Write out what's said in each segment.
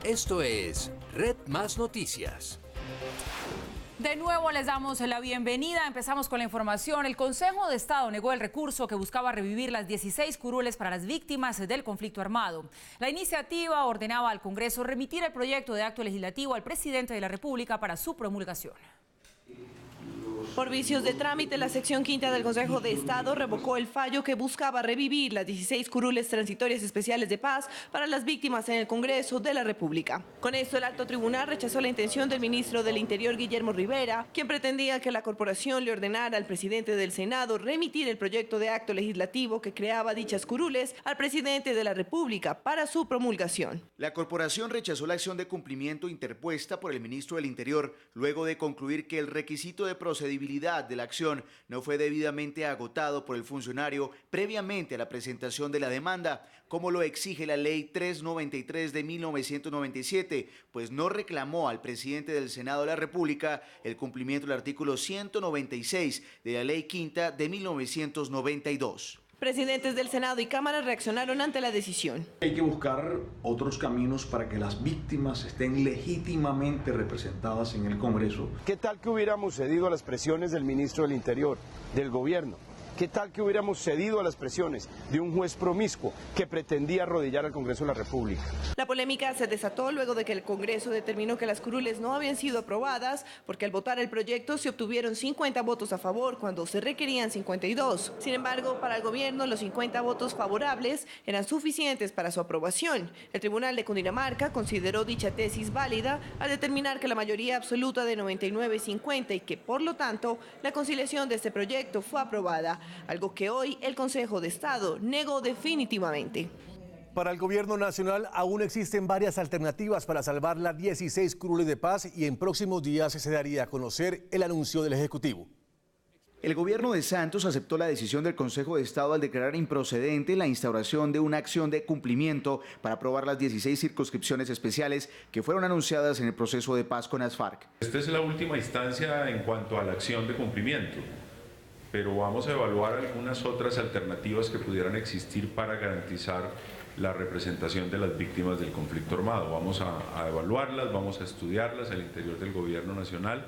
Esto es Red Más Noticias. De nuevo les damos la bienvenida. Empezamos con la información. El Consejo de Estado negó el recurso que buscaba revivir las 16 curules para las víctimas del conflicto armado. La iniciativa ordenaba al Congreso remitir el proyecto de acto legislativo al presidente de la República para su promulgación. Por vicios de trámite, la sección quinta del Consejo de Estado revocó el fallo que buscaba revivir las 16 curules transitorias especiales de paz para las víctimas en el Congreso de la República. Con esto, el alto tribunal rechazó la intención del ministro del Interior, Guillermo Rivera, quien pretendía que la corporación le ordenara al presidente del Senado remitir el proyecto de acto legislativo que creaba dichas curules al presidente de la República para su promulgación. La corporación rechazó la acción de cumplimiento interpuesta por el ministro del Interior luego de concluir que el requisito de procedibilidad de la acción no fue debidamente agotado por el funcionario previamente a la presentación de la demanda, como lo exige la Ley 393 de 1997, pues no reclamó al presidente del Senado de la República el cumplimiento del artículo 196 de la Ley Quinta de 1992. Presidentes del Senado y Cámara reaccionaron ante la decisión. Hay que buscar otros caminos para que las víctimas estén legítimamente representadas en el Congreso. ¿Qué tal que hubiéramos cedido a las presiones del ministro del Interior, del gobierno? ¿Qué tal que hubiéramos cedido a las presiones de un juez promiscuo que pretendía arrodillar al Congreso de la República? La polémica se desató luego de que el Congreso determinó que las curules no habían sido aprobadas porque al votar el proyecto se obtuvieron 50 votos a favor cuando se requerían 52. Sin embargo, para el gobierno los 50 votos favorables eran suficientes para su aprobación. El Tribunal de Cundinamarca consideró dicha tesis válida al determinar que la mayoría absoluta de 99-50 y que por lo tanto la conciliación de este proyecto fue aprobada. Algo que hoy el Consejo de Estado negó definitivamente. Para el gobierno nacional aún existen varias alternativas para salvar las 16 curules de paz y en próximos días se daría a conocer el anuncio del Ejecutivo. El gobierno de Santos aceptó la decisión del Consejo de Estado al declarar improcedente la instauración de una acción de cumplimiento para aprobar las 16 circunscripciones especiales que fueron anunciadas en el proceso de paz con las FARC. Esta es la última instancia en cuanto a la acción de cumplimiento, pero vamos a evaluar algunas otras alternativas que pudieran existir para garantizar la representación de las víctimas del conflicto armado. Vamos a evaluarlas, vamos a estudiarlas al interior del gobierno nacional.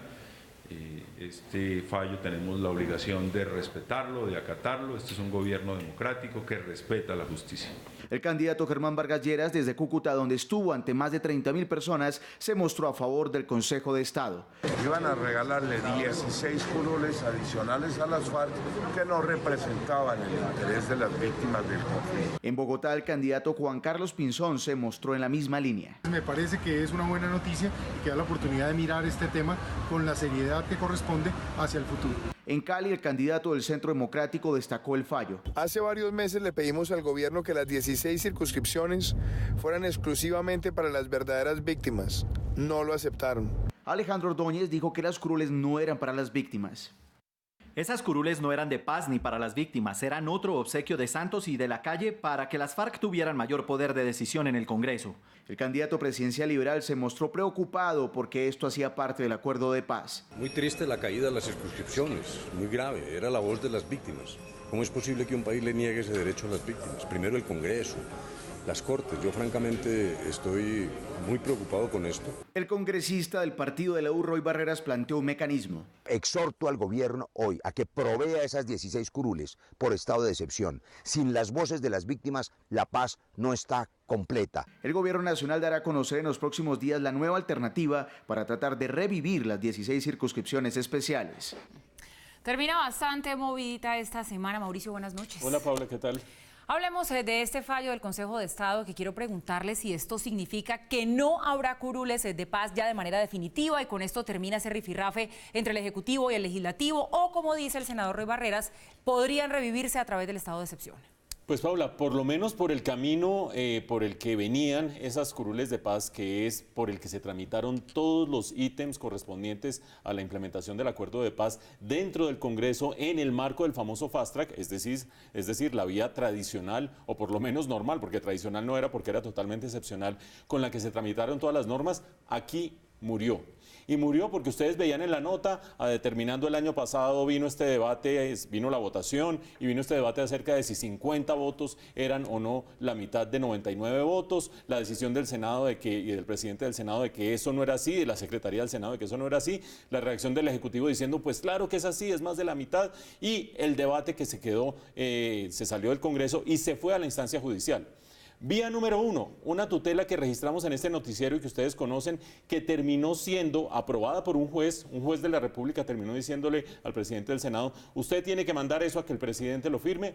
Este fallo tenemos la obligación de respetarlo, de acatarlo. Este es un gobierno democrático que respeta la justicia. El candidato Germán Vargas Lleras, desde Cúcuta, donde estuvo ante más de 30.000 personas, se mostró a favor del Consejo de Estado. Iban a regalarle 16 curules adicionales a las FARC que no representaban el interés de las víctimas del conflicto. En Bogotá, el candidato Juan Carlos Pinzón se mostró en la misma línea. Me parece que es una buena noticia y que da la oportunidad de mirar este tema con la seriedad que corresponde hacia el futuro. En Cali, el candidato del Centro Democrático destacó el fallo. Hace varios meses le pedimos al gobierno que las 16 circunscripciones fueran exclusivamente para las verdaderas víctimas. No lo aceptaron. Alejandro Ordóñez dijo que las curules no eran para las víctimas. Esas curules no eran de paz ni para las víctimas, eran otro obsequio de Santos y de la Calle para que las FARC tuvieran mayor poder de decisión en el Congreso. El candidato presidencial liberal se mostró preocupado porque esto hacía parte del acuerdo de paz. Muy triste la caída de las circunscripciones, muy grave, era la voz de las víctimas. ¿Cómo es posible que un país le niegue ese derecho a las víctimas? Primero el Congreso, las Cortes. Yo francamente estoy muy preocupado con esto. El congresista del partido de la U, Roy Barreras, planteó un mecanismo. Exhorto al gobierno hoy a que provea esas 16 curules por estado de excepción. Sin las voces de las víctimas, la paz no está completa. El gobierno nacional dará a conocer en los próximos días la nueva alternativa para tratar de revivir las 16 circunscripciones especiales. Termina bastante movidita esta semana. Mauricio, buenas noches. Hola, Paula, ¿qué tal? Hablemos de este fallo del Consejo de Estado, que quiero preguntarle si esto significa que no habrá curules de paz ya de manera definitiva y con esto termina ese rifirrafe entre el Ejecutivo y el Legislativo, o como dice el senador Roy Barreras, podrían revivirse a través del estado de excepción. Pues Paula, por lo menos por el camino por el que venían esas curules de paz, que es por el que se tramitaron todos los ítems correspondientes a la implementación del acuerdo de paz dentro del Congreso en el marco del famoso fast track, es decir, la vía tradicional, o por lo menos normal, porque tradicional no era porque era totalmente excepcional, con la que se tramitaron todas las normas. Aquí murió. Y murió porque ustedes veían en la nota, determinando el año pasado vino este debate, vino la votación y vino este debate acerca de si 50 votos eran o no la mitad de 99 votos, la decisión del Senado y del presidente del Senado de que eso no era así, de la Secretaría del Senado de que eso no era así, la reacción del Ejecutivo diciendo pues claro que es así, es más de la mitad, y el debate que se quedó, se salió del Congreso y se fue a la instancia judicial. Vía número 1, una tutela que registramos en este noticiero y que ustedes conocen, que terminó siendo aprobada por un juez de la República terminó diciéndole al presidente del Senado, usted tiene que mandar eso a que el presidente lo firme.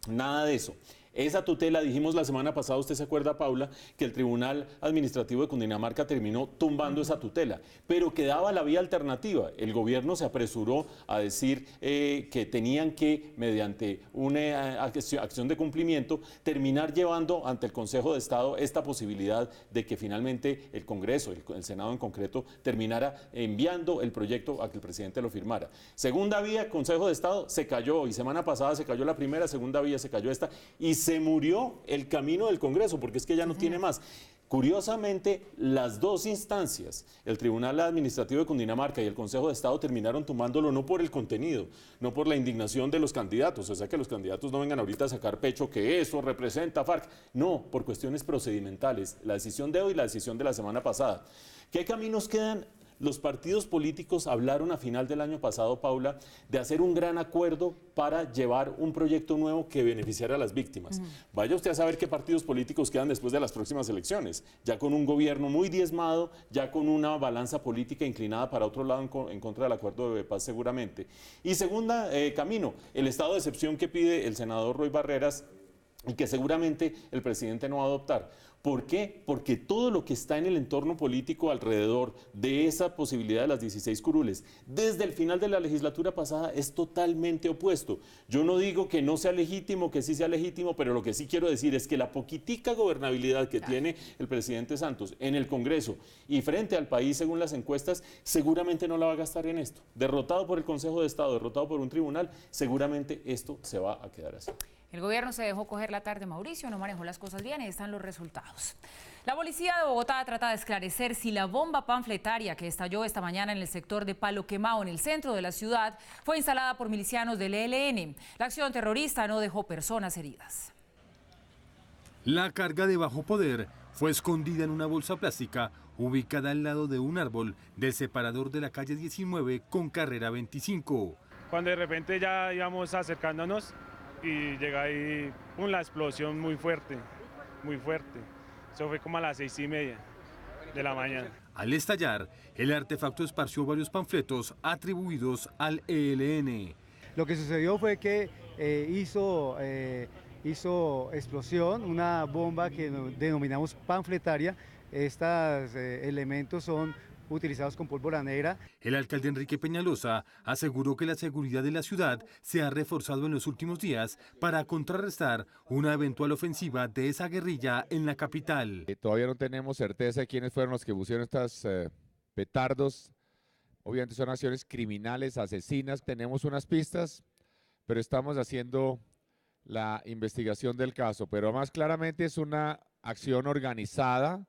Nada de eso. Esa tutela, dijimos la semana pasada, usted se acuerda, Paula, que el Tribunal Administrativo de Cundinamarca terminó tumbando esa tutela, pero quedaba la vía alternativa. El gobierno se apresuró a decir que tenían que, mediante una acción de cumplimiento, terminar llevando ante el Consejo de Estado esta posibilidad de que finalmente el Congreso, el Senado en concreto, terminara enviando el proyecto a que el presidente lo firmara. Segunda vía, Consejo de Estado, se cayó, y semana pasada se cayó la primera, segunda vía se cayó esta, y se murió el camino del Congreso, porque es que ya no tiene más. Curiosamente, las dos instancias, el Tribunal Administrativo de Cundinamarca y el Consejo de Estado, terminaron tomándolo no por el contenido, no por la indignación de los candidatos, o sea que los candidatos no vengan ahorita a sacar pecho que eso representa FARC, no, por cuestiones procedimentales, la decisión de hoy y la decisión de la semana pasada. ¿Qué caminos quedan? Los partidos políticos hablaron a final del año pasado, Paula, de hacer un gran acuerdo para llevar un proyecto nuevo que beneficiara a las víctimas. Vaya usted a saber qué partidos políticos quedan después de las próximas elecciones, ya con un gobierno muy diezmado, ya con una balanza política inclinada para otro lado en contra del acuerdo de paz seguramente. Y segunda camino, el estado de excepción que pide el senador Roy Barreras y que seguramente el presidente no va a adoptar. ¿Por qué? Porque todo lo que está en el entorno político alrededor de esa posibilidad de las 16 curules, desde el final de la legislatura pasada, es totalmente opuesto. Yo no digo que no sea legítimo, que sí sea legítimo, pero lo que sí quiero decir es que la poquitica gobernabilidad que tiene el presidente Santos en el Congreso y frente al país, según las encuestas, seguramente no la va a gastar en esto. Derrotado por el Consejo de Estado, derrotado por un tribunal, seguramente esto se va a quedar así. El gobierno se dejó coger la tarde, Mauricio, no manejó las cosas bien y están los resultados. La policía de Bogotá trata de esclarecer si la bomba panfletaria que estalló esta mañana en el sector de Palo Quemado, en el centro de la ciudad, fue instalada por milicianos del ELN. La acción terrorista no dejó personas heridas. La carga de bajo poder fue escondida en una bolsa plástica ubicada al lado de un árbol del separador de la calle 19 con carrera 25. Cuando de repente ya íbamos acercándonos, y llega ahí la explosión muy fuerte, muy fuerte. Eso fue como a las 6:30 de la mañana. Al estallar, el artefacto esparció varios panfletos atribuidos al ELN. Lo que sucedió fue que hizo explosión una bomba que denominamos panfletaria. Estos elementos son utilizados con pólvora negra. El alcalde Enrique Peñalosa aseguró que la seguridad de la ciudad se ha reforzado en los últimos días para contrarrestar una eventual ofensiva de esa guerrilla en la capital. Todavía no tenemos certeza de quiénes fueron los que pusieron estos petardos. Obviamente son acciones criminales, asesinas. Tenemos unas pistas, pero estamos haciendo la investigación del caso. Pero más claramente es una acción organizada,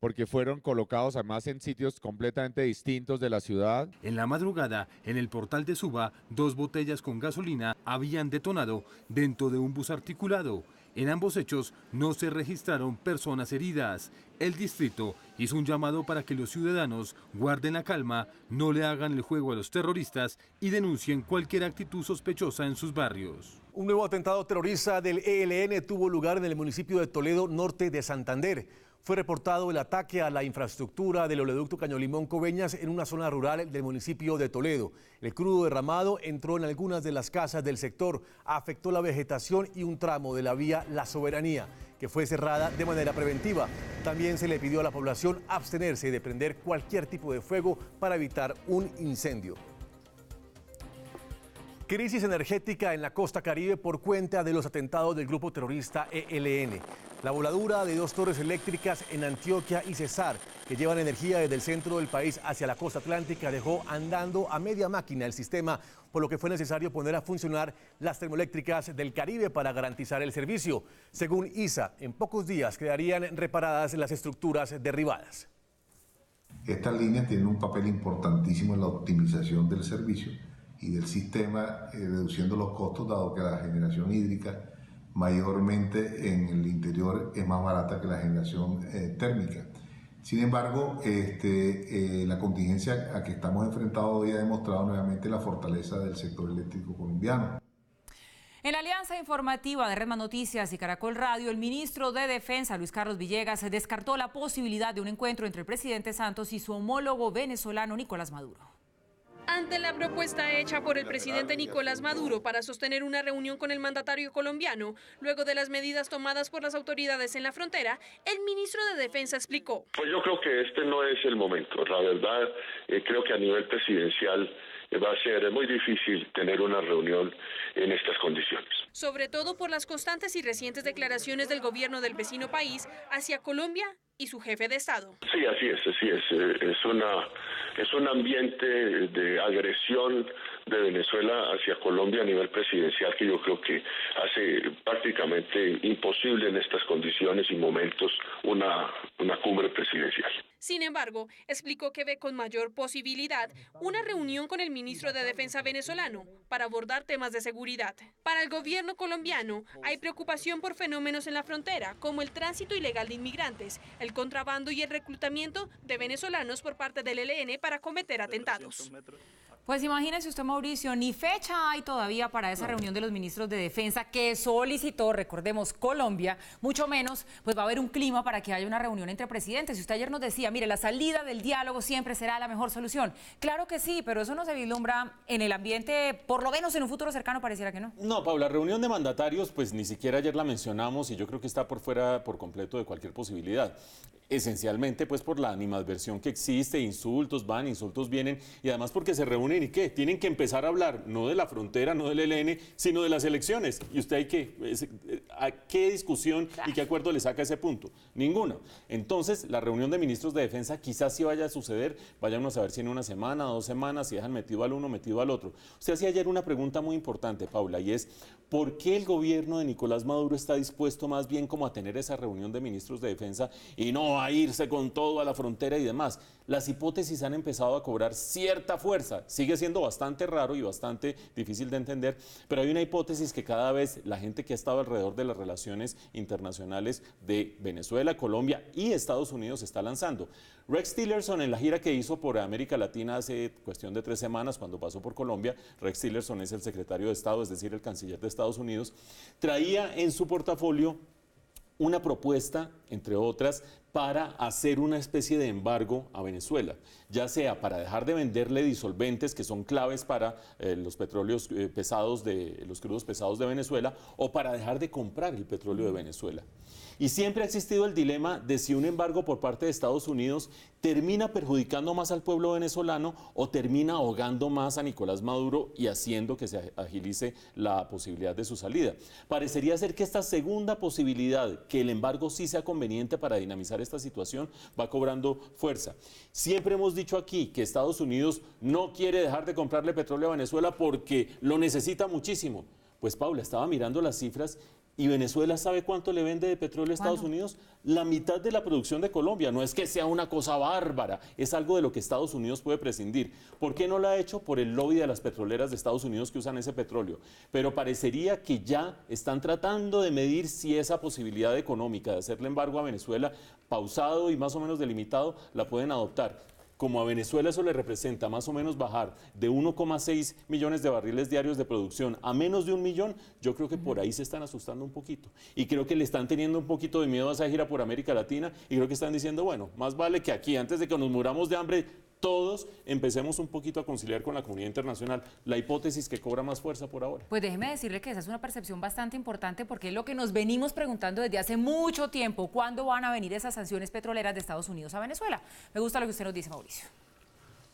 porque fueron colocados además en sitios completamente distintos de la ciudad. En la madrugada, en el portal de Suba, 2 botellas con gasolina habían detonado dentro de un bus articulado. En ambos hechos no se registraron personas heridas. El distrito hizo un llamado para que los ciudadanos guarden la calma, no le hagan el juego a los terroristas y denuncien cualquier actitud sospechosa en sus barrios. Un nuevo atentado terrorista del ELN tuvo lugar en el municipio de Toledo, norte de Santander. Fue reportado el ataque a la infraestructura del oleoducto Caño-Limón-Coveñas en una zona rural del municipio de Toledo. El crudo derramado entró en algunas de las casas del sector, afectó la vegetación y un tramo de la vía La Soberanía, que fue cerrada de manera preventiva. También se le pidió a la población abstenerse de prender cualquier tipo de fuego para evitar un incendio. Crisis energética en la costa caribe por cuenta de los atentados del grupo terrorista ELN. La voladura de 2 torres eléctricas en Antioquia y Cesar, que llevan energía desde el centro del país hacia la costa atlántica, dejó andando a media máquina el sistema, por lo que fue necesario poner a funcionar las termoeléctricas del Caribe para garantizar el servicio. Según ISA, en pocos días quedarían reparadas las estructuras derribadas. Estas líneas tienen un papel importantísimo en la optimización del servicio y del sistema, reduciendo los costos, dado que la generación hídrica mayormente en el interior es más barata que la generación térmica. Sin embargo, la contingencia a que estamos enfrentados hoy ha demostrado nuevamente la fortaleza del sector eléctrico colombiano. En la alianza informativa de Red Más Noticias y Caracol Radio, el ministro de Defensa, Luis Carlos Villegas, descartó la posibilidad de un encuentro entre el presidente Santos y su homólogo venezolano Nicolás Maduro. Ante la propuesta hecha por el presidente Nicolás Maduro para sostener una reunión con el mandatario colombiano, luego de las medidas tomadas por las autoridades en la frontera, el ministro de Defensa explicó. Pues yo creo que este no es el momento. La verdad, creo que a nivel presidencial va a ser muy difícil tener una reunión en estas condiciones. Sobre todo por las constantes y recientes declaraciones del gobierno del vecino país hacia Colombia y su jefe de Estado. Sí, así es. Es un ambiente de agresión de Venezuela hacia Colombia a nivel presidencial que yo creo que hace prácticamente imposible en estas condiciones y momentos una cumbre presidencial. Sin embargo, explicó que ve con mayor posibilidad una reunión con el ministro de Defensa venezolano para abordar temas de seguridad. Para el gobierno colombiano hay preocupación por fenómenos en la frontera, como el tránsito ilegal de inmigrantes, el contrabando y el reclutamiento de venezolanos por parte del ELN para cometer atentados. Pues imagínese usted, Mauricio, ni fecha hay todavía para esa reunión de los ministros de Defensa que solicitó, recordemos, Colombia, mucho menos, pues va a haber un clima para que haya una reunión entre presidentes. Y usted ayer nos decía, mire, la salida del diálogo siempre será la mejor solución. Claro que sí, pero eso no se vislumbra en el ambiente, por lo menos en un futuro cercano pareciera que no. No, Paula, reunión de mandatarios, pues ni siquiera ayer la mencionamos y yo creo que está por fuera por completo de cualquier posibilidad. Esencialmente, pues por la animadversión que existe, insultos van, insultos vienen, y además porque se reúnen y ¿qué? Tienen que empezar a hablar no de la frontera, no del ELN, sino de las elecciones. ¿Y usted hay a qué discusión y qué acuerdo le saca ese punto? Ninguna. Entonces, la reunión de ministros de Defensa quizás sí vaya a suceder, vayamos a ver si en una semana, 2 semanas, si dejan metido al uno, metido al otro. Usted hacía ayer una pregunta muy importante, Paula, y es ¿por qué el gobierno de Nicolás Maduro está dispuesto más bien como a tener esa reunión de ministros de Defensa y no a irse con todo a la frontera y demás? Las hipótesis han empezado a cobrar cierta fuerza. Sigue siendo bastante raro y bastante difícil de entender, pero hay una hipótesis que cada vez la gente que ha estado alrededor de las relaciones internacionales de Venezuela, Colombia y Estados Unidos está lanzando. Rex Tillerson, en la gira que hizo por América Latina hace cuestión de 3 semanas, cuando pasó por Colombia, Rex Tillerson es el secretario de Estado, es decir, el canciller de Estados Unidos, traía en su portafolio una propuesta, entre otras, para hacer una especie de embargo a Venezuela, ya sea para dejar de venderle disolventes que son claves para los petróleos pesados, los crudos pesados de Venezuela, o para dejar de comprar el petróleo de Venezuela. Y siempre ha existido el dilema de si un embargo por parte de Estados Unidos termina perjudicando más al pueblo venezolano o termina ahogando más a Nicolás Maduro y haciendo que se agilice la posibilidad de su salida. Parecería ser que esta segunda posibilidad, que el embargo sí sea conveniente para dinamizar esta situación, va cobrando fuerza. Siempre hemos dicho aquí que Estados Unidos no quiere dejar de comprarle petróleo a Venezuela porque lo necesita muchísimo. Pues Paula, estaba mirando las cifras y Venezuela, ¿sabe cuánto le vende de petróleo a Estados Unidos? La mitad de la producción de Colombia. No es que sea una cosa bárbara, es algo de lo que Estados Unidos puede prescindir. ¿Por qué no lo ha hecho? Por el lobby de las petroleras de Estados Unidos que usan ese petróleo. Pero parecería que ya están tratando de medir si esa posibilidad económica de hacerle embargo a Venezuela, pausado y más o menos delimitado, la pueden adoptar. Como a Venezuela eso le representa más o menos bajar de 1,6 millones de barriles diarios de producción a menos de 1 millón, yo creo que por ahí se están asustando un poquito. Y creo que le están teniendo un poquito de miedo a esa gira por América Latina y creo que están diciendo, bueno, más vale que aquí, antes de que nos muramos de hambre, todos empecemos un poquito a conciliar con la comunidad internacional. La hipótesis que cobra más fuerza por ahora. Pues déjeme decirle que esa es una percepción bastante importante porque es lo que nos venimos preguntando desde hace mucho tiempo. ¿Cuándo van a venir esas sanciones petroleras de Estados Unidos a Venezuela? Me gusta lo que usted nos dice, Mauricio.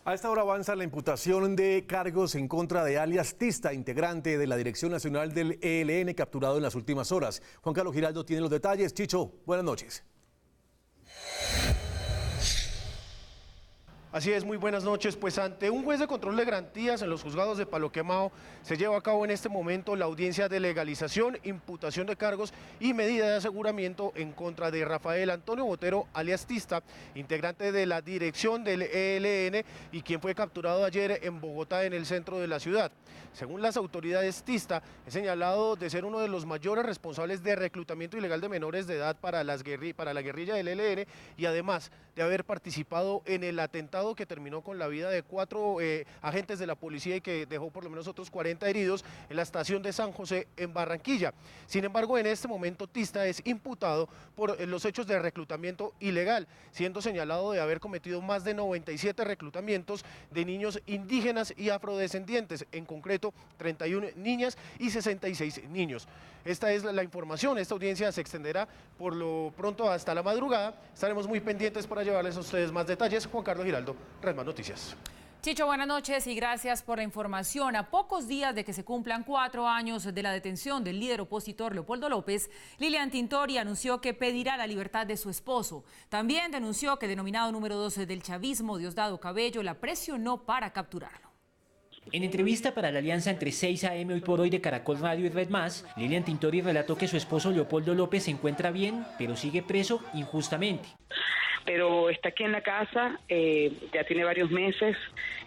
A esta hora avanza la imputación de cargos en contra de alias Tista, integrante de la Dirección Nacional del ELN, capturado en las últimas horas. Juan Carlos Giraldo tiene los detalles. Chicho, buenas noches. Así es, muy buenas noches. Pues ante un juez de control de garantías en los juzgados de Palo Quemado se lleva a cabo en este momento la audiencia de legalización, imputación de cargos y medida de aseguramiento en contra de Rafael Antonio Botero, alias Tista, integrante de la dirección del ELN y quien fue capturado ayer en Bogotá, en el centro de la ciudad. Según las autoridades, Tista es señalado de ser uno de los mayores responsables de reclutamiento ilegal de menores de edad para la guerrilla del ELN y además de haber participado en el atentado que terminó con la vida de 4 agentes de la policía y que dejó por lo menos otros 40 heridos en la estación de San José en Barranquilla. Sin embargo, en este momento Tista es imputado por los hechos de reclutamiento ilegal, siendo señalado de haber cometido más de 97 reclutamientos de niños indígenas y afrodescendientes, en concreto 31 niñas y 66 niños. Esta es la información. Esta audiencia se extenderá por lo pronto hasta la madrugada. Estaremos muy pendientes para llevarles a ustedes más detalles. Juan Carlos Giraldo, Red Más Noticias. Chicho, buenas noches y gracias por la información. A pocos días de que se cumplan 4 años de la detención del líder opositor Leopoldo López, Lilian Tintori anunció que pedirá la libertad de su esposo. También denunció que el denominado número 12 del chavismo, Diosdado Cabello, la presionó para capturarlo. En entrevista para la alianza entre 6 AM Hoy por Hoy de Caracol Radio y Red Más, Lilian Tintori relató que su esposo Leopoldo López se encuentra bien, pero sigue preso injustamente. Pero está aquí en la casa, ya tiene varios meses,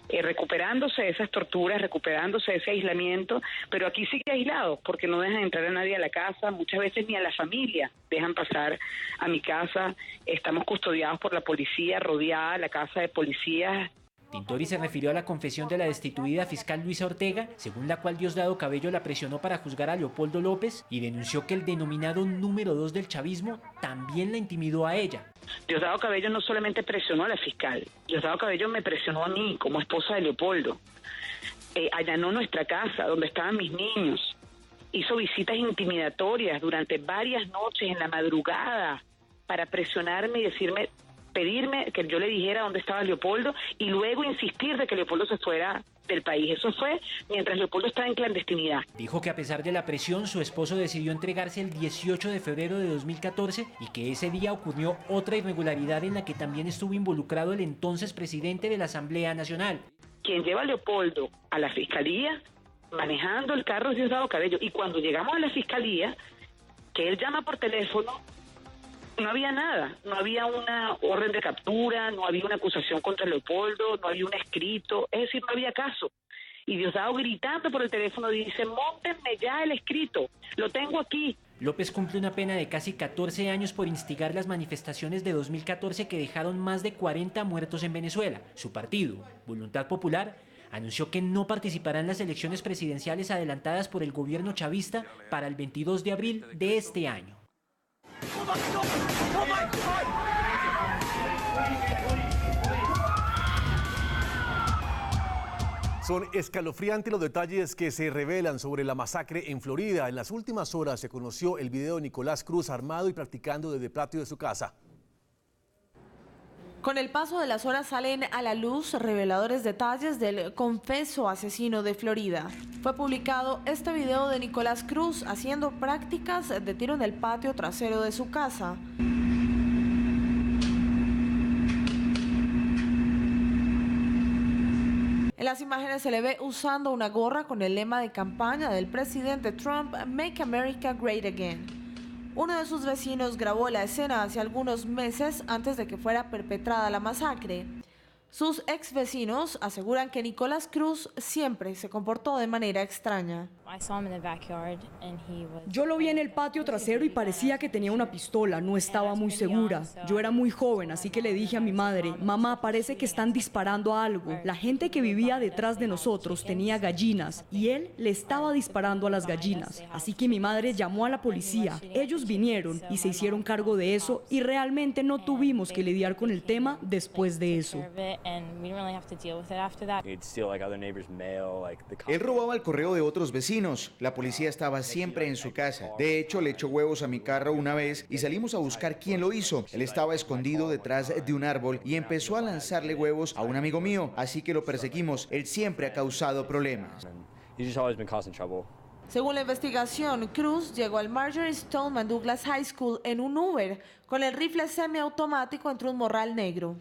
recuperándose de esas torturas, recuperándose de ese aislamiento, pero aquí sigue aislado porque no dejan entrar a nadie a la casa, muchas veces ni a la familia dejan pasar a mi casa. Estamos custodiados por la policía, rodeada la casa de policías. Tintori se refirió a la confesión de la destituida fiscal Luisa Ortega, según la cual Diosdado Cabello la presionó para juzgar a Leopoldo López, y denunció que el denominado número 2 del chavismo también la intimidó a ella. Diosdado Cabello no solamente presionó a la fiscal, Diosdado Cabello me presionó a mí como esposa de Leopoldo. Allanó nuestra casa donde estaban mis niños, hizo visitas intimidatorias durante varias noches en la madrugada para presionarme y pedirme que yo le dijera dónde estaba Leopoldo y luego insistir de que Leopoldo se fuera del país. Eso fue mientras Leopoldo estaba en clandestinidad. Dijo que a pesar de la presión, su esposo decidió entregarse el 18 de febrero de 2014 y que ese día ocurrió otra irregularidad en la que también estuvo involucrado el entonces presidente de la Asamblea Nacional. Quien lleva a Leopoldo a la fiscalía, manejando el carro es Diosdado Cabello, y cuando llegamos a la fiscalía, que él llama por teléfono, no había nada, no había una orden de captura, no había una acusación contra Leopoldo, no había un escrito, es decir, no había caso. Y Diosdado gritando por el teléfono dice, móntenme ya el escrito, lo tengo aquí. López cumple una pena de casi 14 años por instigar las manifestaciones de 2014 que dejaron más de 40 muertos en Venezuela. Su partido, Voluntad Popular, anunció que no participará en las elecciones presidenciales adelantadas por el gobierno chavista para el 22 de abril de este año. Son escalofriantes los detalles que se revelan sobre la masacre en Florida. En las últimas horas se conoció el video de Nicolás Cruz armado y practicando desde el patio de su casa. Con el paso de las horas salen a la luz reveladores detalles del confeso asesino de Florida. Fue publicado este video de Nicolás Cruz haciendo prácticas de tiro en el patio trasero de su casa. En las imágenes se le ve usando una gorra con el lema de campaña del presidente Trump, Make America Great Again. Uno de sus vecinos grabó la escena hace algunos meses antes de que fuera perpetrada la masacre. Sus ex vecinos aseguran que Nicolás Cruz siempre se comportó de manera extraña. Yo lo vi en el patio trasero y parecía que tenía una pistola, no estaba muy segura. Yo era muy joven, así que le dije a mi madre, mamá, parece que están disparando a algo. La gente que vivía detrás de nosotros tenía gallinas y él le estaba disparando a las gallinas. Así que mi madre llamó a la policía. Ellos vinieron y se hicieron cargo de eso y realmente no tuvimos que lidiar con el tema después de eso. Él robaba el correo de otros vecinos. La policía estaba siempre en su casa. De hecho, le echó huevos a mi carro una vez y salimos a buscar quién lo hizo. Él estaba escondido detrás de un árbol y empezó a lanzarle huevos a un amigo mío. Así que lo perseguimos. Él siempre ha causado problemas. Según la investigación, Cruz llegó al Marjorie Stoneman Douglas High School en un Uber con el rifle semiautomático entre un morral negro.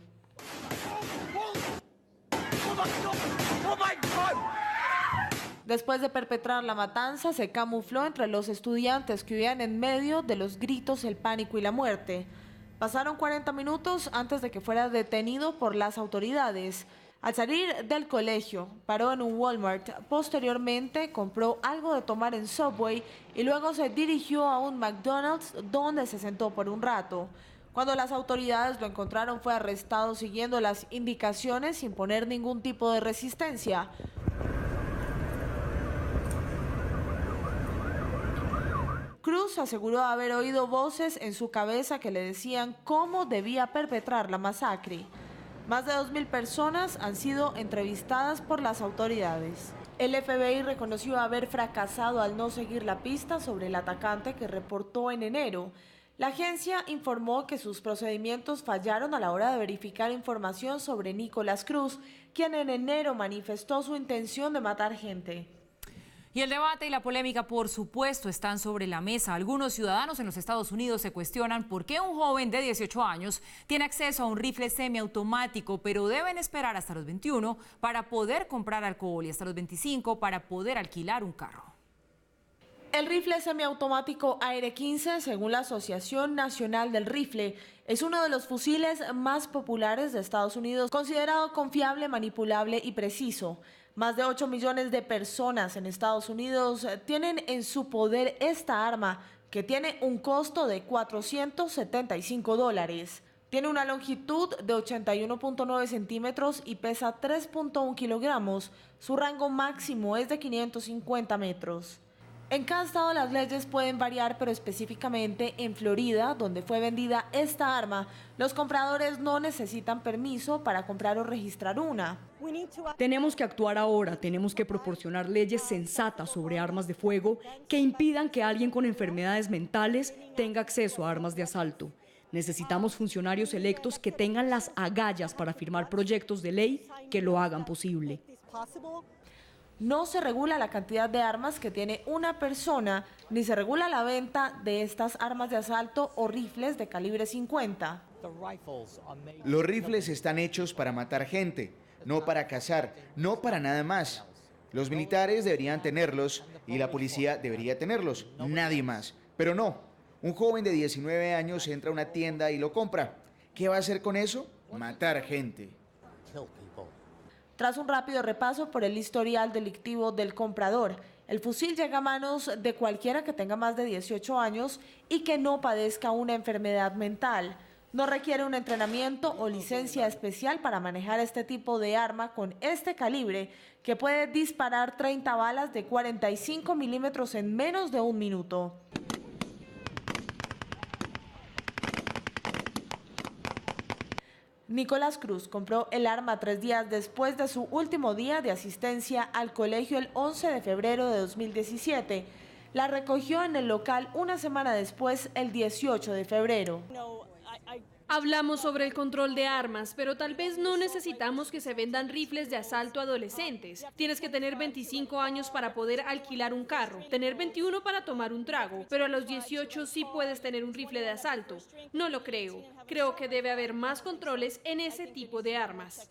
Después de perpetrar la matanza, se camufló entre los estudiantes que huían en medio de los gritos, el pánico y la muerte. Pasaron 40 minutos antes de que fuera detenido por las autoridades. Al salir del colegio, paró en un Walmart. Posteriormente, compró algo de tomar en Subway y luego se dirigió a un McDonald's donde se sentó por un rato. Cuando las autoridades lo encontraron, fue arrestado siguiendo las indicaciones sin poner ningún tipo de resistencia. Cruz aseguró haber oído voces en su cabeza que le decían cómo debía perpetrar la masacre. Más de 2.000 personas han sido entrevistadas por las autoridades. El FBI reconoció haber fracasado al no seguir la pista sobre el atacante que reportó en enero. La agencia informó que sus procedimientos fallaron a la hora de verificar información sobre Nicolás Cruz, quien en enero manifestó su intención de matar gente. Y el debate y la polémica, por supuesto, están sobre la mesa. Algunos ciudadanos en los Estados Unidos se cuestionan por qué un joven de 18 años tiene acceso a un rifle semiautomático, pero deben esperar hasta los 21 para poder comprar alcohol y hasta los 25 para poder alquilar un carro. El rifle semiautomático AR-15, según la Asociación Nacional del Rifle, es uno de los fusiles más populares de Estados Unidos, considerado confiable, manipulable y preciso. Más de 8 millones de personas en Estados Unidos tienen en su poder esta arma, que tiene un costo de $475. Tiene una longitud de 81.9 centímetros y pesa 3.1 kilogramos. Su rango máximo es de 550 metros. En cada estado las leyes pueden variar, pero específicamente en Florida, donde fue vendida esta arma, los compradores no necesitan permiso para comprar o registrar una. Tenemos que actuar ahora, tenemos que proporcionar leyes sensatas sobre armas de fuego que impidan que alguien con enfermedades mentales tenga acceso a armas de asalto. Necesitamos funcionarios electos que tengan las agallas para firmar proyectos de ley que lo hagan posible. No se regula la cantidad de armas que tiene una persona, ni se regula la venta de estas armas de asalto o rifles de calibre 50. Los rifles están hechos para matar gente, no para cazar, no para nada más. Los militares deberían tenerlos y la policía debería tenerlos, nadie más. Pero no, un joven de 19 años entra a una tienda y lo compra. ¿Qué va a hacer con eso? Matar gente. Tras un rápido repaso por el historial delictivo del comprador, el fusil llega a manos de cualquiera que tenga más de 18 años y que no padezca una enfermedad mental. No requiere un entrenamiento o licencia especial para manejar este tipo de arma con este calibre, que puede disparar 30 balas de 45 milímetros en menos de un minuto. Nicolás Cruz compró el arma 3 días después de su último día de asistencia al colegio el 11 de febrero de 2017. La recogió en el local una semana después, el 18 de febrero. Hablamos sobre el control de armas, pero tal vez no necesitamos que se vendan rifles de asalto a adolescentes. Tienes que tener 25 años para poder alquilar un carro, tener 21 para tomar un trago, pero a los 18 sí puedes tener un rifle de asalto. No lo creo. Creo que debe haber más controles en ese tipo de armas.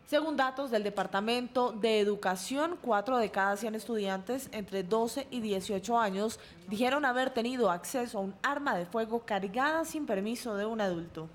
Según datos del Departamento de Educación, 4 de cada 100 estudiantes entre 12 y 18 años dijeron haber tenido acceso a un arma de fuego cargada sin permiso de un adulto.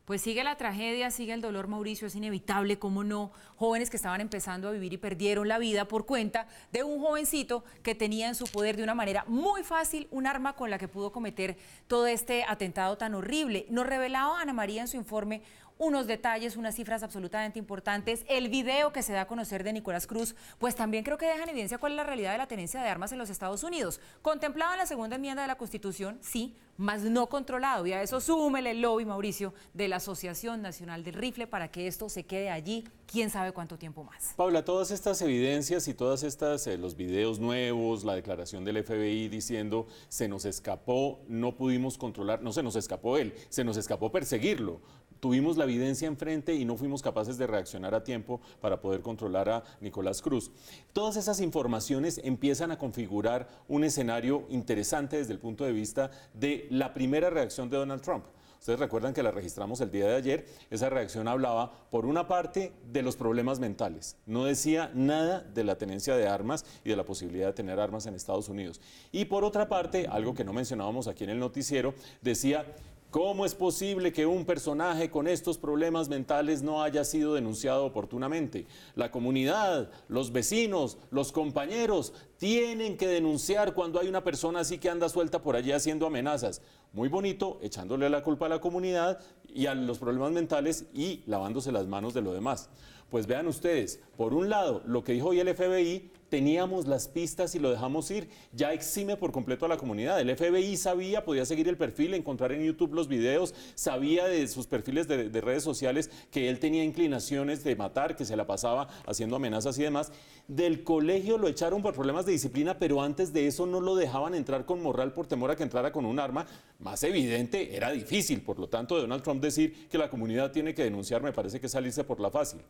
Pues sigue la tragedia, sigue el dolor, Mauricio, es inevitable, cómo no, jóvenes que estaban empezando a vivir y perdieron la vida por cuenta de un jovencito que tenía en su poder de una manera muy fácil un arma con la que pudo cometer todo este atentado tan horrible. Nos revelaba Ana María en su informe unos detalles, unas cifras absolutamente importantes. El video que se da a conocer de Nicolás Cruz, pues también creo que deja en evidencia cuál es la realidad de la tenencia de armas en los Estados Unidos. Contemplado en la segunda enmienda de la Constitución, sí, más no controlado. Y a eso súmele el lobby, Mauricio, de la Asociación Nacional del Rifle para que esto se quede allí, quién sabe cuánto tiempo más. Paula, todas estas evidencias y todas estas, los videos nuevos, la declaración del FBI diciendo se nos escapó, no pudimos controlar, no se nos escapó él, se nos escapó perseguirlo. Tuvimos la evidencia enfrente y no fuimos capaces de reaccionar a tiempo para poder controlar a Nicolás Cruz. Todas esas informaciones empiezan a configurar un escenario interesante desde el punto de vista de la primera reacción de Donald Trump. Ustedes recuerdan que la registramos el día de ayer. Esa reacción hablaba, por una parte, de los problemas mentales. No decía nada de la tenencia de armas y de la posibilidad de tener armas en Estados Unidos. Y por otra parte, algo que no mencionábamos aquí en el noticiero, decía: ¿cómo es posible que un personaje con estos problemas mentales no haya sido denunciado oportunamente? La comunidad, los vecinos, los compañeros tienen que denunciar cuando hay una persona así que anda suelta por allí haciendo amenazas. Muy bonito, echándole la culpa a la comunidad y a los problemas mentales y lavándose las manos de lo demás. Pues vean ustedes, por un lado, lo que dijo hoy el FBI, teníamos las pistas y lo dejamos ir, ya exime por completo a la comunidad. El FBI sabía, podía seguir el perfil, encontrar en YouTube los videos, sabía de sus perfiles de redes sociales que él tenía inclinaciones de matar, que se la pasaba haciendo amenazas y demás. Del colegio lo echaron por problemas de disciplina, pero antes de eso no lo dejaban entrar con morral por temor a que entrara con un arma. Más evidente, era difícil. Por lo tanto, Donald Trump decir que la comunidad tiene que denunciar me parece que es salirse por la fácil.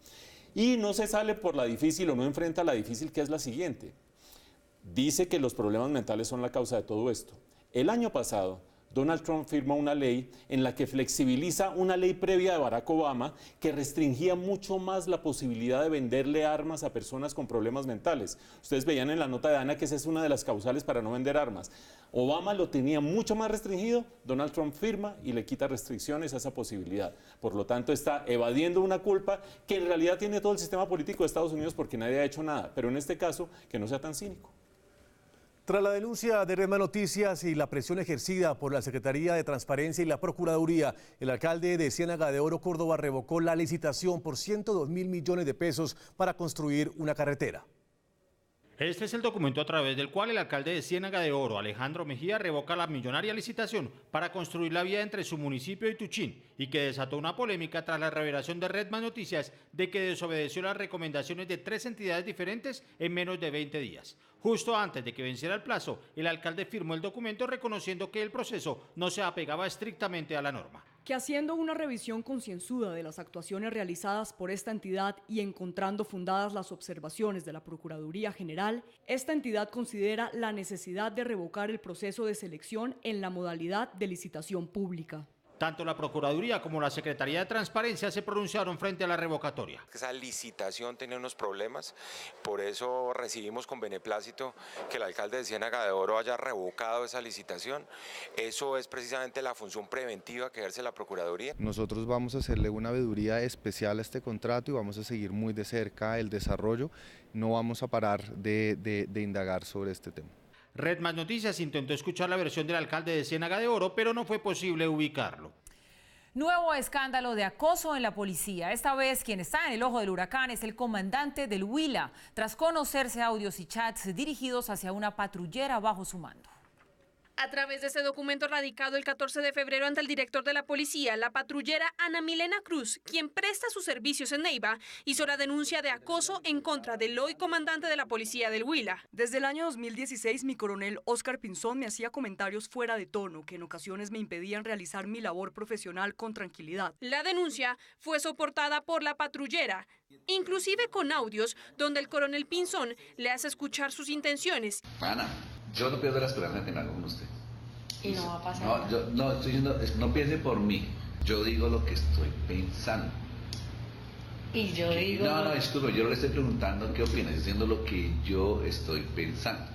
Y no se sale por la difícil o no enfrenta la difícil, que es la siguiente. Dice que los problemas mentales son la causa de todo esto. El año pasado, Donald Trump firma una ley en la que flexibiliza una ley previa de Barack Obama que restringía mucho más la posibilidad de venderle armas a personas con problemas mentales. Ustedes veían en la nota de Ana que esa es una de las causales para no vender armas. Obama lo tenía mucho más restringido, Donald Trump firma y le quita restricciones a esa posibilidad. Por lo tanto, está evadiendo una culpa que en realidad tiene todo el sistema político de Estados Unidos porque nadie ha hecho nada. Pero en este caso, que no sea tan cínico. Tras la denuncia de Red Más Noticias y la presión ejercida por la Secretaría de Transparencia y la Procuraduría, el alcalde de Ciénaga de Oro, Córdoba, revocó la licitación por 102.000 millones de pesos para construir una carretera. Este es el documento a través del cual el alcalde de Ciénaga de Oro, Alejandro Mejía, revoca la millonaria licitación para construir la vía entre su municipio y Tuchín y que desató una polémica tras la revelación de Red Más Noticias de que desobedeció las recomendaciones de 3 entidades diferentes en menos de 20 días. Justo antes de que venciera el plazo, el alcalde firmó el documento reconociendo que el proceso no se apegaba estrictamente a la norma. Que haciendo una revisión concienzuda de las actuaciones realizadas por esta entidad y encontrando fundadas las observaciones de la Procuraduría General, esta entidad considera la necesidad de revocar el proceso de selección en la modalidad de licitación pública. Tanto la Procuraduría como la Secretaría de Transparencia se pronunciaron frente a la revocatoria. Esa licitación tenía unos problemas, por eso recibimos con beneplácito que el alcalde de Ciénaga de Oro haya revocado esa licitación. Eso es precisamente la función preventiva que ejerce la Procuraduría. Nosotros vamos a hacerle una veeduría especial a este contrato y vamos a seguir muy de cerca el desarrollo. No vamos a parar de indagar sobre este tema. Red Más Noticias intentó escuchar la versión del alcalde de Ciénaga de Oro, pero no fue posible ubicarlo. Nuevo escándalo de acoso en la policía. Esta vez quien está en el ojo del huracán es el comandante del Huila, tras conocerse audios y chats dirigidos hacia una patrullera bajo su mando. A través de ese documento radicado el 14 de febrero ante el director de la policía, la patrullera Ana Milena Cruz, quien presta sus servicios en Neiva, hizo la denuncia de acoso en contra del hoy comandante de la policía del Huila. Desde el año 2016, mi coronel Óscar Pinzón me hacía comentarios fuera de tono que en ocasiones me impedían realizar mi labor profesional con tranquilidad. La denuncia fue soportada por la patrullera, inclusive con audios donde el coronel Pinzón le hace escuchar sus intenciones. Ana, yo no pierdo la esperanza de tener algo con usted. Y no va a pasar. No, yo no estoy diciendo, no piense por mí. Yo digo lo que estoy pensando. Y yo digo... No, disculpe, yo le estoy preguntando qué opinas, diciendo lo que yo estoy pensando.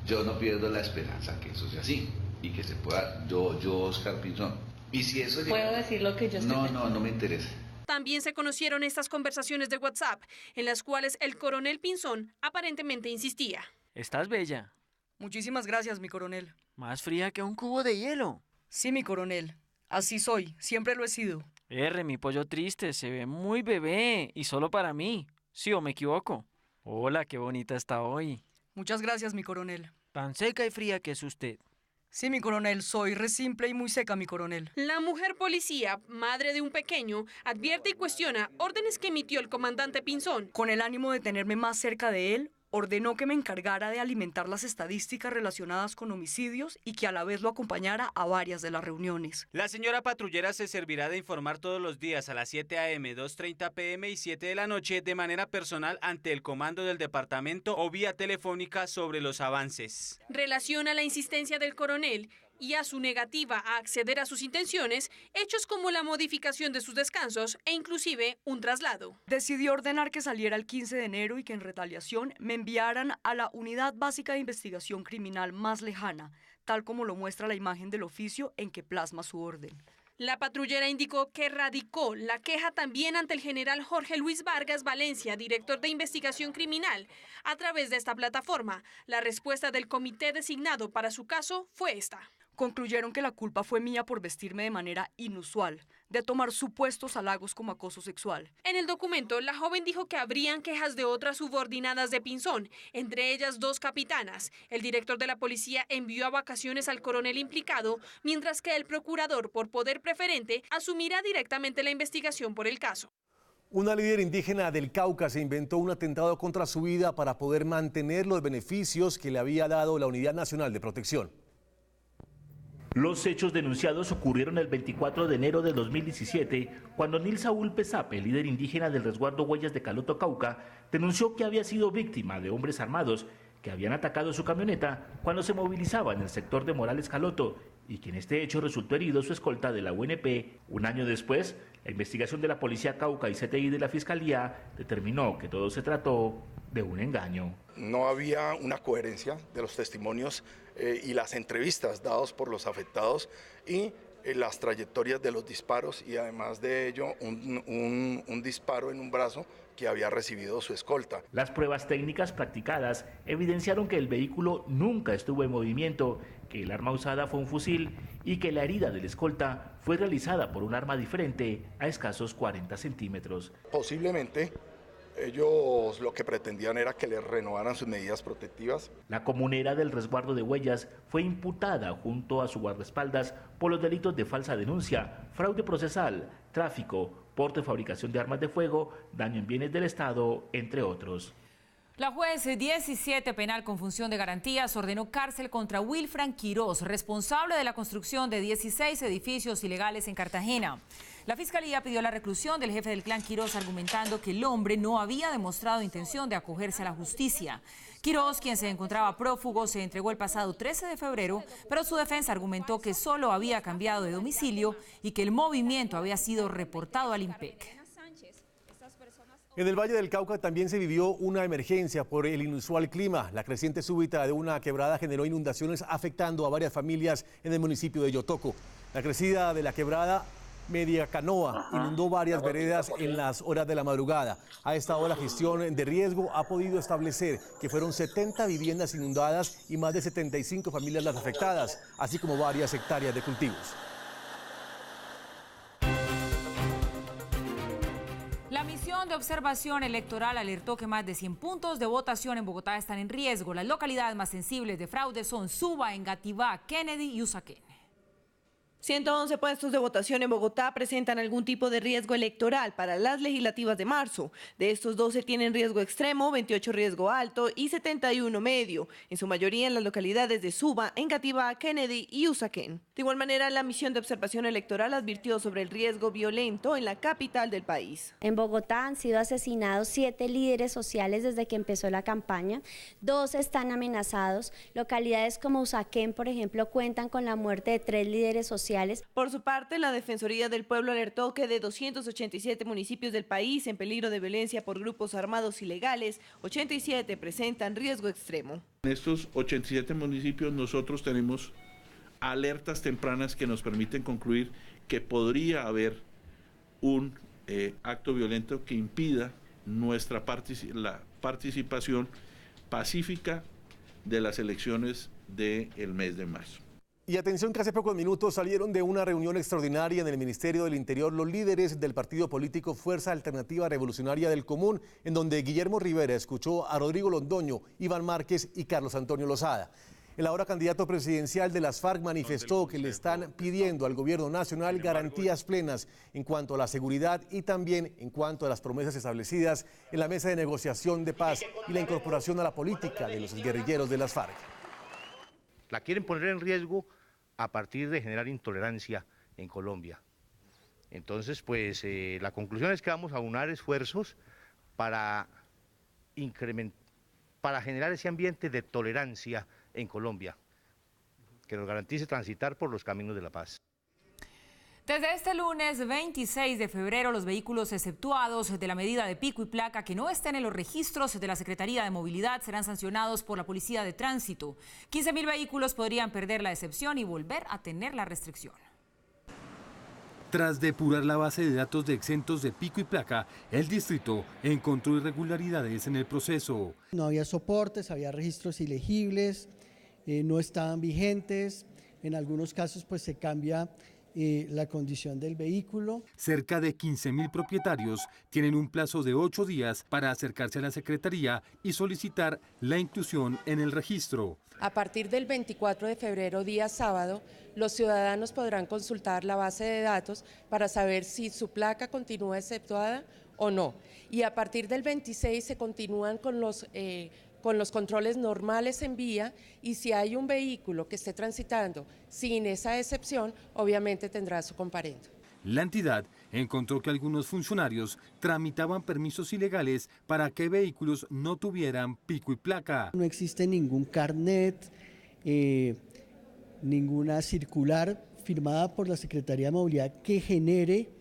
Yo no pierdo la esperanza que eso sea así y que se pueda, yo Óscar Pinzón. Y si eso llega... ¿Puedo decir lo que yo estoy pensando? No me interesa. También se conocieron estas conversaciones de WhatsApp, en las cuales el coronel Pinzón aparentemente insistía. Estás bella. Muchísimas gracias, mi coronel. Más fría que un cubo de hielo. Sí, mi coronel. Así soy, siempre lo he sido. Mi pollo triste, se ve muy bebé y solo para mí. ¿Sí o me equivoco? Hola, qué bonita está hoy. Muchas gracias, mi coronel. Tan seca y fría que es usted. Sí, mi coronel, soy re simple y muy seca, mi coronel. La mujer policía, madre de un pequeño, advierte y cuestiona órdenes que emitió el comandante Pinzón. Con el ánimo de tenerme más cerca de él, ordenó que me encargara de alimentar las estadísticas relacionadas con homicidios y que a la vez lo acompañara a varias de las reuniones. La señora patrullera se servirá de informar todos los días a las 7 a.m., 2:30 p.m. y 7 de la noche de manera personal ante el comando del departamento o vía telefónica sobre los avances. Relaciona la insistencia del coronel y a su negativa a acceder a sus intenciones, hechos como la modificación de sus descansos e inclusive un traslado. Decidí ordenar que saliera el 15 de enero y que en retaliación me enviaran a la Unidad Básica de Investigación Criminal más lejana, tal como lo muestra la imagen del oficio en que plasma su orden. La patrullera indicó que radicó la queja también ante el general Jorge Luis Vargas Valencia, director de investigación criminal, a través de esta plataforma. La respuesta del comité designado para su caso fue esta. Concluyeron que la culpa fue mía por vestirme de manera inusual, de tomar supuestos halagos como acoso sexual. En el documento, la joven dijo que habrían quejas de otras subordinadas de Pinzón, entre ellas 2 capitanas. El director de la policía envió a vacaciones al coronel implicado, mientras que el procurador, por poder preferente, asumirá directamente la investigación por el caso. Una líder indígena del Cauca se inventó un atentado contra su vida para poder mantener los beneficios que le había dado la Unidad Nacional de Protección. Los hechos denunciados ocurrieron el 24 de enero de 2017, cuando Nil Saúl Pesape, líder indígena del resguardo Huellas de Caloto, Cauca, denunció que había sido víctima de hombres armados que habían atacado su camioneta cuando se movilizaba en el sector de Morales Caloto y que en este hecho resultó herido su escolta de la UNP. Un año después, la investigación de la Policía Cauca y CTI de la Fiscalía determinó que todo se trató de un engaño. No había una coherencia de los testimonios y las entrevistas dados por los afectados y las trayectorias de los disparos, y además de ello un disparo en un brazo que había recibido su escolta. Las pruebas técnicas practicadas evidenciaron que el vehículo nunca estuvo en movimiento, que el arma usada fue un fusil y que la herida del escolta fue realizada por un arma diferente a escasos 40 centímetros. Posiblemente ellos lo que pretendían era que les renovaran sus medidas protectivas. La comunera del resguardo de Huellas fue imputada junto a su guardaespaldas por los delitos de falsa denuncia, fraude procesal, tráfico, porte y fabricación de armas de fuego, daño en bienes del Estado, entre otros. La juez 17 penal con función de garantías ordenó cárcel contra Wilfran Quirós, responsable de la construcción de 16 edificios ilegales en Cartagena. La Fiscalía pidió la reclusión del jefe del clan Quirós, argumentando que el hombre no había demostrado intención de acogerse a la justicia. Quirós, quien se encontraba prófugo, se entregó el pasado 13 de febrero, pero su defensa argumentó que solo había cambiado de domicilio y que el movimiento había sido reportado al IMPEC. En el Valle del Cauca también se vivió una emergencia por el inusual clima. La creciente súbita de una quebrada generó inundaciones afectando a varias familias en el municipio de Yotoco. La crecida de la quebrada Media Canoa inundó varias veredas en las horas de la madrugada. A esta hora, la gestión de riesgo ha podido establecer que fueron 70 viviendas inundadas y más de 75 familias las afectadas, así como varias hectáreas de cultivos. La misión de observación electoral alertó que más de 100 puntos de votación en Bogotá están en riesgo. Las localidades más sensibles de fraude son Suba, Engativá, Kennedy y Usaquén. 111 puestos de votación en Bogotá presentan algún tipo de riesgo electoral para las legislativas de marzo. De estos 12 tienen riesgo extremo, 28 riesgo alto y 71 medio, en su mayoría en las localidades de Suba, Engativá, Kennedy y Usaquén. De igual manera, la misión de observación electoral advirtió sobre el riesgo violento en la capital del país. En Bogotá han sido asesinados 7 líderes sociales desde que empezó la campaña, 2 están amenazados. Localidades como Usaquén, por ejemplo, cuentan con la muerte de 3 líderes sociales. Por su parte, la Defensoría del Pueblo alertó que de 287 municipios del país en peligro de violencia por grupos armados ilegales, 87 presentan riesgo extremo. En estos 87 municipios nosotros tenemos alertas tempranas que nos permiten concluir que podría haber un acto violento que impida la participación pacífica de las elecciones del mes de marzo. Y atención, que hace pocos minutos salieron de una reunión extraordinaria en el Ministerio del Interior los líderes del partido político Fuerza Alternativa Revolucionaria del Común, en donde Guillermo Rivera escuchó a Rodrigo Londoño, Iván Márquez y Carlos Antonio Lozada. El ahora candidato presidencial de las FARC manifestó que le están pidiendo al gobierno nacional garantías plenas en cuanto a la seguridad y también en cuanto a las promesas establecidas en la mesa de negociación de paz y la incorporación a la política de los guerrilleros de las FARC. La quieren poner en riesgo a partir de generar intolerancia en Colombia. Entonces, pues la conclusión es que vamos a aunar esfuerzos para generar ese ambiente de tolerancia en Colombia, que nos garantice transitar por los caminos de la paz. Desde este lunes 26 de febrero, los vehículos exceptuados de la medida de pico y placa que no estén en los registros de la Secretaría de Movilidad serán sancionados por la Policía de Tránsito. 15.000 vehículos podrían perder la excepción y volver a tener la restricción. Tras depurar la base de datos de exentos de pico y placa, el distrito encontró irregularidades en el proceso. No había soportes, había registros ilegibles, no estaban vigentes, en algunos casos pues se cambia la condición del vehículo. Cerca de 15.000 propietarios tienen un plazo de 8 días para acercarse a la Secretaría y solicitar la inclusión en el registro. A partir del 24 de febrero, día sábado, los ciudadanos podrán consultar la base de datos para saber si su placa continúa exceptuada o no. Y a partir del 26 se continúan con los controles normales en vía, y si hay un vehículo que esté transitando sin esa excepción, obviamente tendrá su comparendo. La entidad encontró que algunos funcionarios tramitaban permisos ilegales para que vehículos no tuvieran pico y placa. No existe ningún carnet, ninguna circular firmada por la Secretaría de Movilidad que genere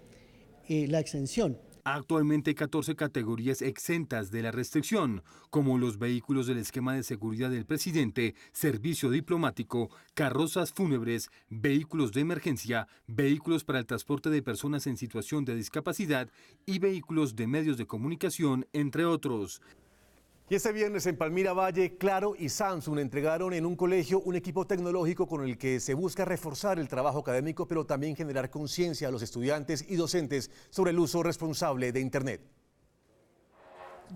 la exención. Actualmente hay 14 categorías exentas de la restricción, como los vehículos del esquema de seguridad del presidente, servicio diplomático, carrozas fúnebres, vehículos de emergencia, vehículos para el transporte de personas en situación de discapacidad y vehículos de medios de comunicación, entre otros. Y este viernes en Palmira Valle, Claro y Samsung entregaron en un colegio un equipo tecnológico con el que se busca reforzar el trabajo académico, pero también generar conciencia a los estudiantes y docentes sobre el uso responsable de Internet.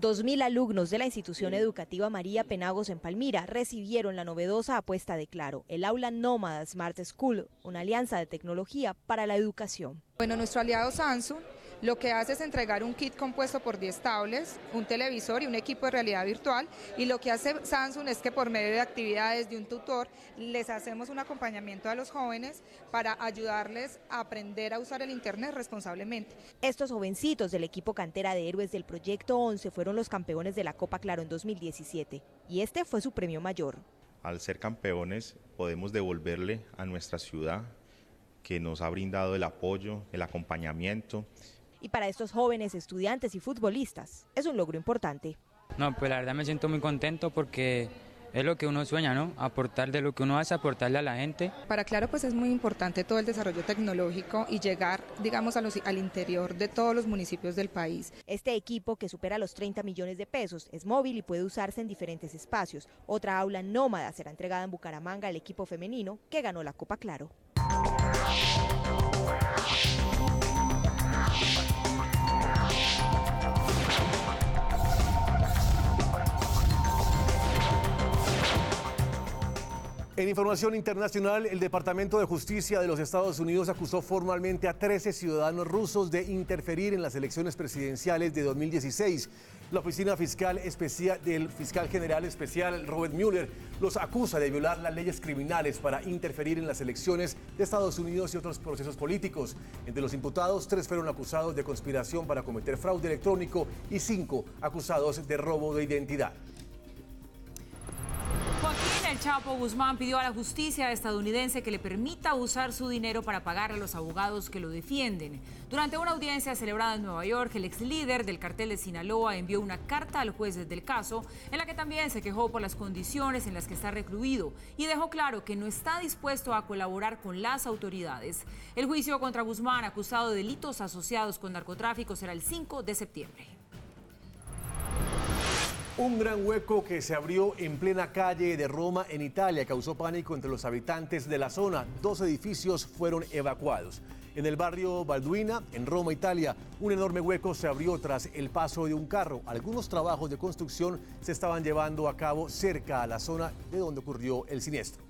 2.000 alumnos de la institución educativa María Penagos en Palmira recibieron la novedosa apuesta de Claro, el aula nómada Smart School, una alianza de tecnología para la educación. Bueno, nuestro aliado Samsung lo que hace es entregar un kit compuesto por 10 tablets, un televisor y un equipo de realidad virtual, y lo que hace Samsung es que por medio de actividades de un tutor les hacemos un acompañamiento a los jóvenes para ayudarles a aprender a usar el Internet responsablemente. Estos jovencitos del equipo cantera de héroes del Proyecto 11 fueron los campeones de la Copa Claro en 2017 y este fue su premio mayor. Al ser campeones podemos devolverle a nuestra ciudad, que nos ha brindado el apoyo, el acompañamiento. Y para estos jóvenes estudiantes y futbolistas es un logro importante. No, pues la verdad me siento muy contento porque es lo que uno sueña, ¿no? Aportar de lo que uno hace, aportarle a la gente. Para Claro pues es muy importante todo el desarrollo tecnológico y llegar, digamos, al interior de todos los municipios del país. Este equipo, que supera los 30 millones de pesos, es móvil y puede usarse en diferentes espacios. Otra aula nómada será entregada en Bucaramanga al equipo femenino que ganó la Copa Claro. En información internacional, el Departamento de Justicia de los Estados Unidos acusó formalmente a 13 ciudadanos rusos de interferir en las elecciones presidenciales de 2016. La Oficina Fiscal Especial del Fiscal General Especial Robert Mueller los acusa de violar las leyes criminales para interferir en las elecciones de Estados Unidos y otros procesos políticos. Entre los imputados, 3 fueron acusados de conspiración para cometer fraude electrónico y 5 acusados de robo de identidad. Joaquín El Chapo Guzmán pidió a la justicia estadounidense que le permita usar su dinero para pagar a los abogados que lo defienden. Durante una audiencia celebrada en Nueva York, el ex líder del cartel de Sinaloa envió una carta al juez del caso en la que también se quejó por las condiciones en las que está recluido y dejó claro que no está dispuesto a colaborar con las autoridades. El juicio contra Guzmán, acusado de delitos asociados con narcotráfico, será el 5 de septiembre. Un gran hueco que se abrió en plena calle de Roma, en Italia, causó pánico entre los habitantes de la zona. 2 edificios fueron evacuados. En el barrio Balduina, en Roma, Italia, un enorme hueco se abrió tras el paso de un carro. Algunos trabajos de construcción se estaban llevando a cabo cerca a la zona de donde ocurrió el siniestro.